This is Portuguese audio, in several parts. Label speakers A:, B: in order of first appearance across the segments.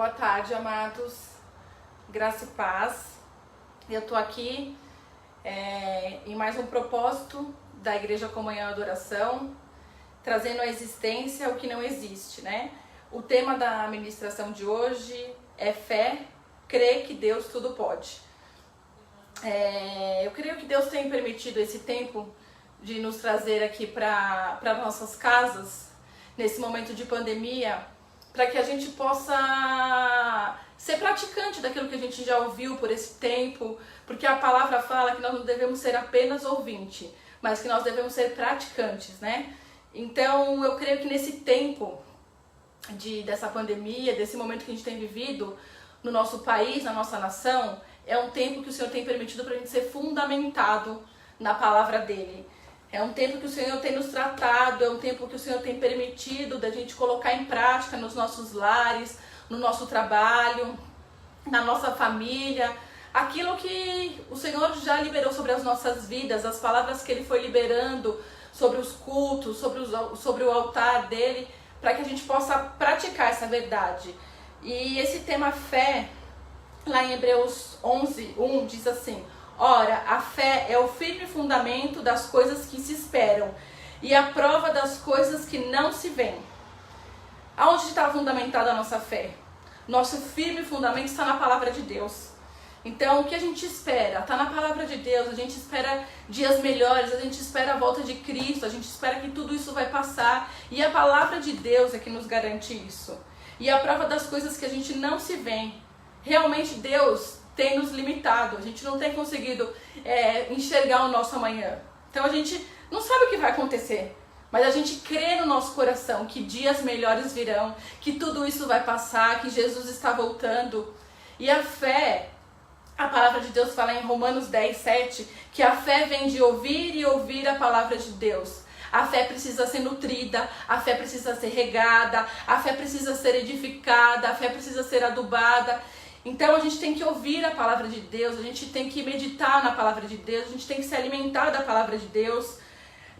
A: Boa tarde, amados. Graça e paz. Eu estou aqui em mais um propósito da Igreja Comunhão e Adoração, trazendo à existência o que não existe, né? O tema da ministração de hoje é fé, crer que Deus tudo pode. Eu creio que Deus tem permitido esse tempo de nos trazer aqui para nossas casas, nesse momento de pandemia, para que a gente possa ser praticante daquilo que a gente já ouviu por esse tempo, porque a palavra fala que nós não devemos ser apenas ouvinte, mas que nós devemos ser praticantes, né? Então eu creio que nesse tempo dessa pandemia, desse momento que a gente tem vivido no nosso país, na nossa nação, é um tempo que o Senhor tem permitido para a gente ser fundamentado na palavra dele. É um tempo que o Senhor tem nos tratado, é um tempo que o Senhor tem permitido da gente colocar em prática nos nossos lares, no nosso trabalho, na nossa família, aquilo que o Senhor já liberou sobre as nossas vidas, as palavras que Ele foi liberando sobre os cultos, sobre o altar dele, para que a gente possa praticar essa verdade. E esse tema fé, lá em Hebreus 11:1, diz assim: ora, a fé é o firme fundamento das coisas que se esperam e a prova das coisas que não se veem. Aonde está fundamentada a nossa fé? Nosso firme fundamento está na palavra de Deus. Então, o que a gente espera? Está na palavra de Deus. A gente espera dias melhores, a gente espera a volta de Cristo, a gente espera que tudo isso vai passar. E a palavra de Deus é que nos garante isso. E a prova das coisas que a gente não se vê. Realmente Deus tem nos limitado, a gente não tem conseguido enxergar o nosso amanhã. Então a gente não sabe o que vai acontecer, mas a gente crê no nosso coração que dias melhores virão, que tudo isso vai passar, que Jesus está voltando. E a fé, a palavra de Deus fala em Romanos 10:7, que a fé vem de ouvir e ouvir a palavra de Deus. A fé precisa ser nutrida, a fé precisa ser regada, a fé precisa ser edificada, a fé precisa ser adubada. Então a gente tem que ouvir a palavra de Deus, a gente tem que meditar na palavra de Deus, a gente tem que se alimentar da palavra de Deus,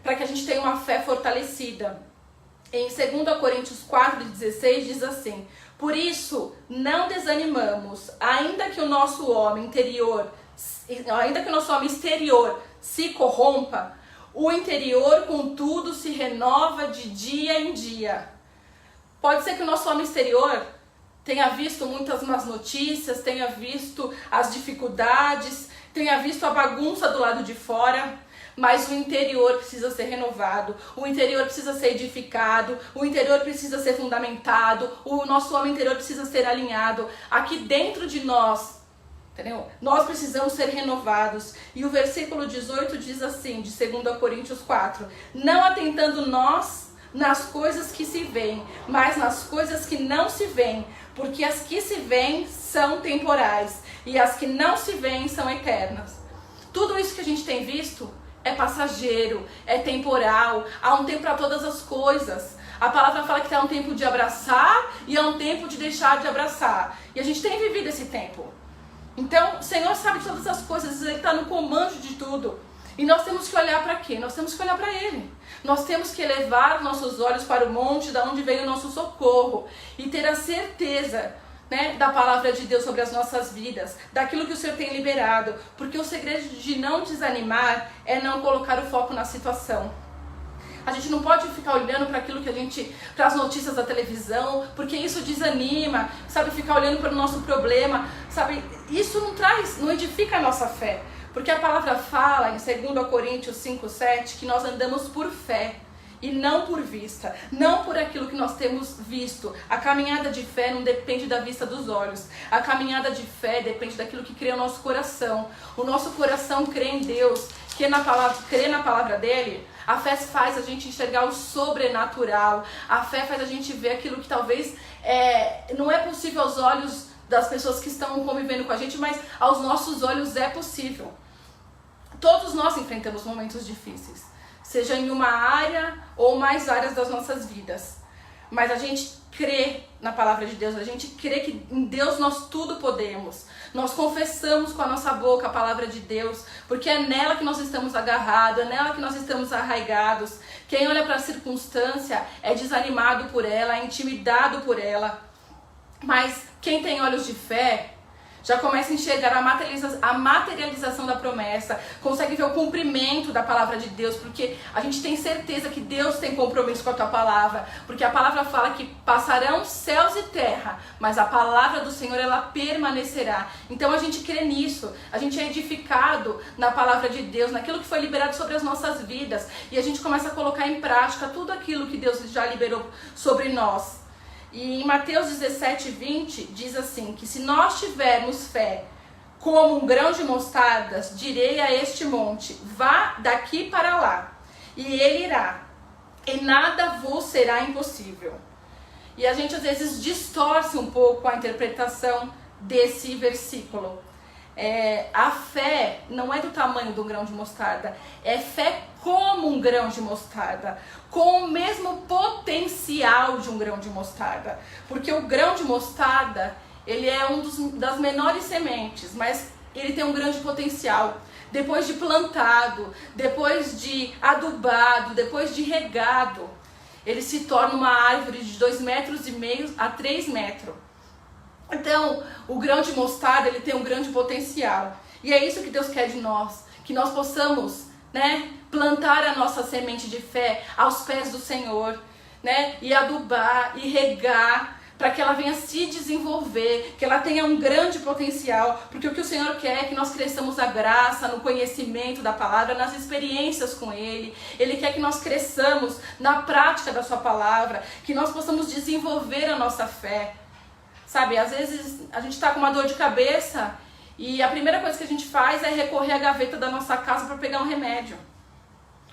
A: para que a gente tenha uma fé fortalecida. Em 2 Coríntios 4:16 diz assim: por isso não desanimamos, ainda que o nosso homem exterior se corrompa, o interior contudo se renova de dia em dia. Pode ser que o nosso homem exterior tenha visto muitas más notícias, tenha visto as dificuldades, tenha visto a bagunça do lado de fora, mas o interior precisa ser renovado, o interior precisa ser edificado, o interior precisa ser fundamentado, o nosso homem interior precisa ser alinhado. Aqui dentro de nós, entendeu? Nós precisamos ser renovados. E o versículo 18 diz assim, de 2 Coríntios 4, não atentando nós nas coisas que se veem, mas nas coisas que não se veem, porque as que se veem são temporais e as que não se veem são eternas. Tudo isso que a gente tem visto é passageiro, é temporal, há um tempo para todas as coisas. A palavra fala que há um tempo de abraçar e há um tempo de deixar de abraçar. E a gente tem vivido esse tempo. Então, o Senhor sabe de todas as coisas, Ele está no comando de tudo. E nós temos que olhar para quê? Nós temos que olhar para Ele. Nós temos que elevar nossos olhos para o monte, da onde vem o nosso socorro. E ter a certeza, né, da palavra de Deus sobre as nossas vidas, daquilo que o Senhor tem liberado. Porque o segredo de não desanimar é não colocar o foco na situação. A gente não pode ficar olhando para aquilo que para as notícias da televisão, porque isso desanima, sabe? Ficar olhando para o nosso problema, sabe? Isso não edifica a nossa fé. Porque a palavra fala em 2 Coríntios 5:7 que nós andamos por fé e não por vista, não por aquilo que nós temos visto. A caminhada de fé não depende da vista dos olhos. A caminhada de fé depende daquilo que crê o nosso coração. O nosso coração crê em Deus, crê na palavra dele. A fé faz a gente enxergar o sobrenatural. A fé faz a gente ver aquilo que talvez não é possível aos olhos das pessoas que estão convivendo com a gente, mas aos nossos olhos é possível. Todos nós enfrentamos momentos difíceis, seja em uma área ou mais áreas das nossas vidas. Mas a gente crê na palavra de Deus, a gente crê que em Deus nós tudo podemos. Nós confessamos com a nossa boca a palavra de Deus, porque é nela que nós estamos agarrados, é nela que nós estamos arraigados. Quem olha para a circunstância é desanimado por ela, é intimidado por ela. Mas quem tem olhos de fé já começa a enxergar a materialização da promessa, consegue ver o cumprimento da palavra de Deus, porque a gente tem certeza que Deus tem compromisso com a tua palavra, porque a palavra fala que passarão céus e terra, mas a palavra do Senhor, ela permanecerá. Então a gente crê nisso, a gente é edificado na palavra de Deus, naquilo que foi liberado sobre as nossas vidas, e a gente começa a colocar em prática tudo aquilo que Deus já liberou sobre nós. E em Mateus 17:20 diz assim, que se nós tivermos fé como um grão de mostarda, direi a este monte, vá daqui para lá, e ele irá, e nada vos será impossível. E a gente às vezes distorce um pouco a interpretação desse versículo. A fé não é do tamanho do grão de mostarda, é fé como um grão de mostarda, com o mesmo potencial de um grão de mostarda, porque o grão de mostarda, ele é das menores sementes, mas ele tem um grande potencial. Depois de plantado, depois de adubado, depois de regado, ele se torna uma árvore de 2,5 metros a 3 metros. Então, o grão de mostarda, ele tem um grande potencial. E é isso que Deus quer de nós, que nós possamos, plantar a nossa semente de fé aos pés do Senhor, e adubar e regar, para que ela venha se desenvolver, que ela tenha um grande potencial, porque o que o Senhor quer é que nós cresçamos na graça, no conhecimento da palavra, nas experiências com Ele. Ele quer que nós cresçamos na prática da sua palavra, que nós possamos desenvolver a nossa fé. Sabe, às vezes a gente está com uma dor de cabeça e a primeira coisa que a gente faz é recorrer à gaveta da nossa casa para pegar um remédio.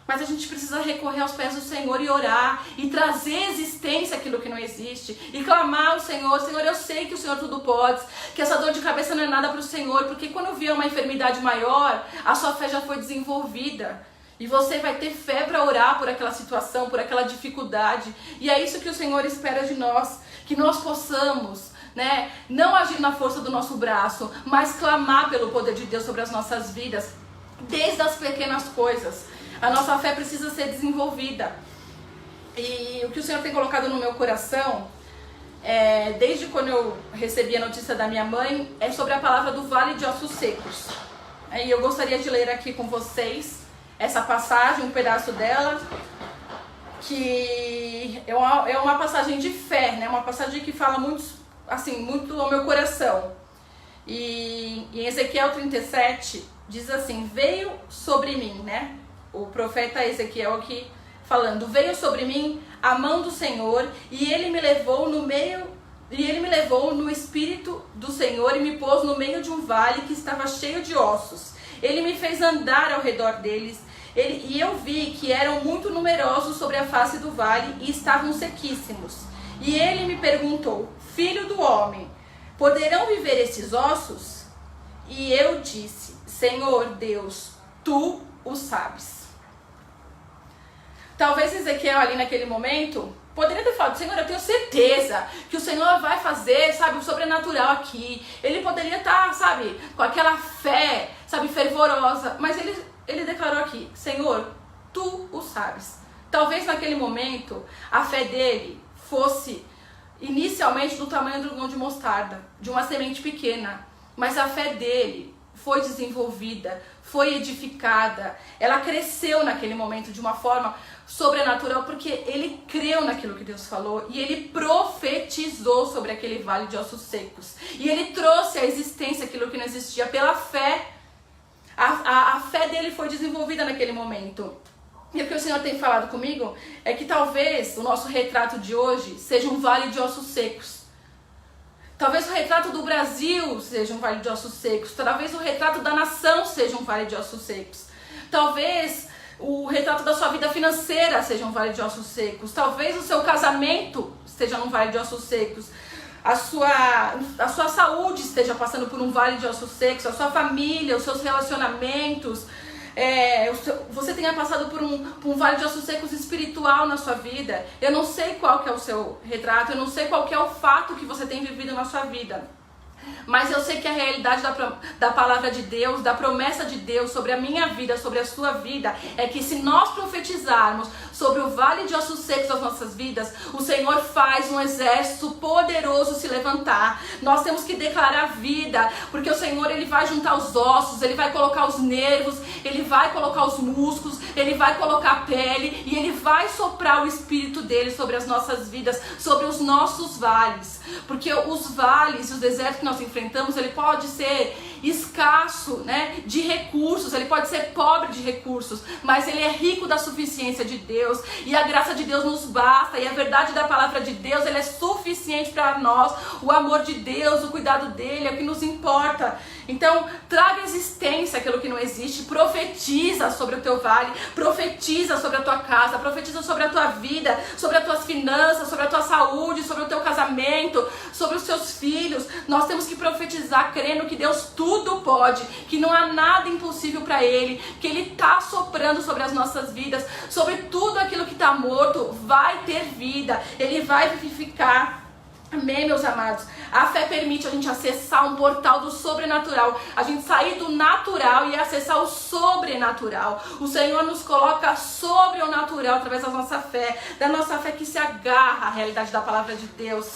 A: Mas a gente precisa recorrer aos pés do Senhor e orar e trazer existência aquilo que não existe e clamar ao Senhor. Senhor, eu sei que o Senhor tudo pode, que essa dor de cabeça não é nada para o Senhor, porque quando vier uma enfermidade maior, a sua fé já foi desenvolvida. E você vai ter fé para orar por aquela situação, por aquela dificuldade. E é isso que o Senhor espera de nós, que nós possamos não agir na força do nosso braço, mas clamar pelo poder de Deus sobre as nossas vidas, desde as pequenas coisas. A nossa fé precisa ser desenvolvida. E o que o Senhor tem colocado no meu coração, desde quando eu recebi a notícia da minha mãe, é sobre a palavra do Vale de Ossos Secos. E eu gostaria de ler aqui com vocês essa passagem, um pedaço dela, que é uma passagem de fé, uma passagem que fala muito ao meu coração. E em Ezequiel 37 diz assim: veio sobre mim, o profeta Ezequiel aqui falando, veio sobre mim a mão do Senhor e ele me levou no espírito do Senhor e me pôs no meio de um vale que estava cheio de ossos. Ele me fez andar ao redor deles e eu vi que eram muito numerosos sobre a face do vale e estavam sequíssimos. E ele me perguntou: filho do homem, poderão viver esses ossos? E eu disse: Senhor Deus, tu o sabes. Talvez Ezequiel ali naquele momento poderia ter falado: Senhor, eu tenho certeza que o Senhor vai fazer, o sobrenatural aqui. Ele poderia estar, com aquela fé, fervorosa. Mas ele declarou aqui: Senhor, tu o sabes. Talvez naquele momento a fé dele fosse inicialmente do tamanho do grão de mostarda, de uma semente pequena, mas a fé dele foi desenvolvida, foi edificada, ela cresceu naquele momento de uma forma sobrenatural, porque ele creu naquilo que Deus falou e ele profetizou sobre aquele vale de ossos secos, e ele trouxe à existência aquilo que não existia pela fé. A fé dele foi desenvolvida naquele momento. E o que o Senhor tem falado comigo é que talvez o nosso retrato de hoje seja um vale de ossos secos. Talvez o retrato do Brasil seja um vale de ossos secos. Talvez o retrato da nação seja um vale de ossos secos. Talvez o retrato da sua vida financeira seja um vale de ossos secos. Talvez o seu casamento esteja num vale de ossos secos. A sua saúde esteja passando por um vale de ossos secos. A sua família, os seus relacionamentos. Você tenha passado por um vale de ossos secos espiritual na sua vida. Eu não sei qual que é o seu retrato, eu não sei qual que é o fato que você tem vivido na sua vida, mas eu sei que a realidade da palavra de Deus, da promessa de Deus sobre a minha vida, sobre a sua vida, é que se nós profetizarmos sobre o vale de ossos secos das nossas vidas, o Senhor faz um exército poderoso se levantar. Nós temos que declarar vida, porque o Senhor, Ele vai juntar os ossos, Ele vai colocar os nervos, Ele vai colocar os músculos, Ele vai colocar a pele e Ele vai soprar o Espírito dEle sobre as nossas vidas, sobre os nossos vales. Porque os vales e os desertos que nós enfrentamos, ele pode ser escasso, né, de recursos, ele pode ser pobre de recursos, mas ele é rico da suficiência de Deus, e a graça de Deus nos basta, e a verdade da palavra de Deus, ele é suficiente para nós. O amor de Deus, o cuidado dele é o que nos importa. Então, traga existência aquilo que não existe, profetiza sobre o teu vale, profetiza sobre a tua casa, profetiza sobre a tua vida, sobre as tuas finanças, sobre a tua saúde, sobre o teu casamento, sobre os teus filhos. Nós temos que profetizar crendo que Deus tudo pode, que não há nada impossível para Ele, que Ele está soprando sobre as nossas vidas, sobre tudo aquilo que está morto, vai ter vida, Ele vai vivificar. Amém, meus amados? A fé permite a gente acessar um portal do sobrenatural, a gente sair do natural e acessar o sobrenatural. O Senhor nos coloca sobre o natural através da nossa fé que se agarra à realidade da palavra de Deus.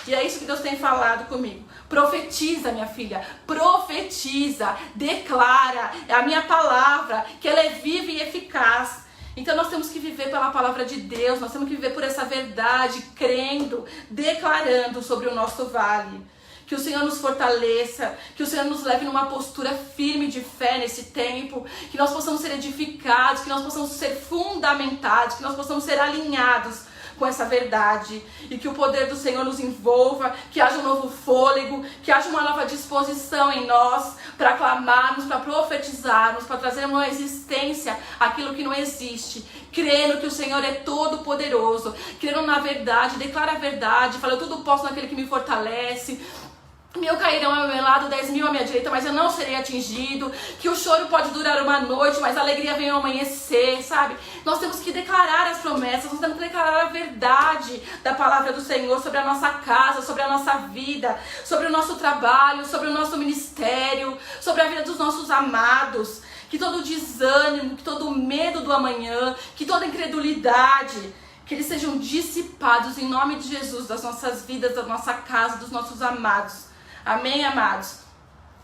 A: E é isso que Deus tem falado comigo. Profetiza, minha filha, profetiza, declara a minha palavra, que ela é viva e eficaz. Então nós temos que viver pela palavra de Deus, nós temos que viver por essa verdade, crendo, declarando sobre o nosso vale. Que o Senhor nos fortaleça, que o Senhor nos leve numa postura firme de fé nesse tempo, que nós possamos ser edificados, que nós possamos ser fundamentados, que nós possamos ser alinhados com essa verdade, e que o poder do Senhor nos envolva, que haja um novo fôlego, que haja uma nova disposição em nós para clamarmos, para profetizarmos, para trazer uma existência aquilo que não existe, crendo que o Senhor é todo poderoso, crendo na verdade, declara a verdade, fala: eu tudo posso naquele que me fortalece. 1000 cairão ao meu lado, 10.000 à minha direita, mas eu não serei atingido. Que o choro pode durar uma noite, mas a alegria vem ao amanhecer, sabe? Nós temos que declarar as promessas, nós temos que declarar a verdade da palavra do Senhor sobre a nossa casa, sobre a nossa vida, sobre o nosso trabalho, sobre o nosso ministério, sobre a vida dos nossos amados. Que todo desânimo, que todo medo do amanhã, que toda incredulidade, que eles sejam dissipados em nome de Jesus, das nossas vidas, da nossa casa, dos nossos amados. Amém, amados?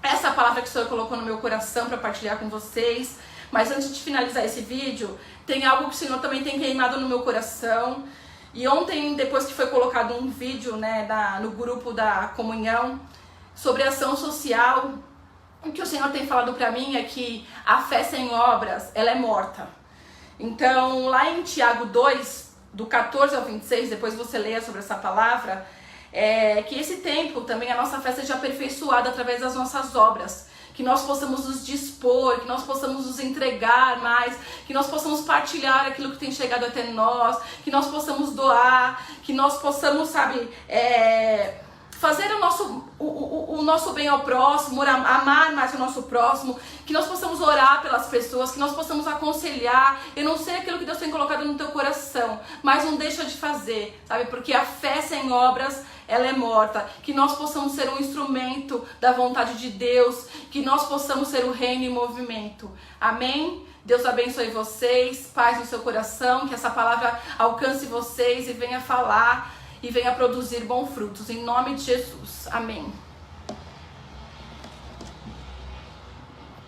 A: Essa palavra que o Senhor colocou no meu coração para partilhar com vocês. Mas antes de finalizar esse vídeo, tem algo que o Senhor também tem queimado no meu coração. E ontem, depois que foi colocado um vídeo, né, no grupo da comunhão sobre ação social, o que o Senhor tem falado para mim é que a fé sem obras, ela é morta. Então, lá em Tiago 2, do 14 ao 26, depois você leia sobre essa palavra, que esse tempo também a nossa fé seja aperfeiçoada através das nossas obras, que nós possamos nos dispor, que nós possamos nos entregar mais, que nós possamos partilhar aquilo que tem chegado até nós, que nós possamos doar, que nós possamos, sabe, fazer o nosso bem ao próximo, amar mais o nosso próximo, que nós possamos orar pelas pessoas, que nós possamos aconselhar. Eu não sei aquilo que Deus tem colocado no teu coração, mas não deixa de fazer, sabe? Porque a fé sem obras, ela é morta. Que nós possamos ser um instrumento da vontade de Deus, que nós possamos ser o reino em movimento. Amém? Deus abençoe vocês, paz no seu coração, que essa palavra alcance vocês e venha falar e venha produzir bons frutos. Em nome de Jesus. Amém.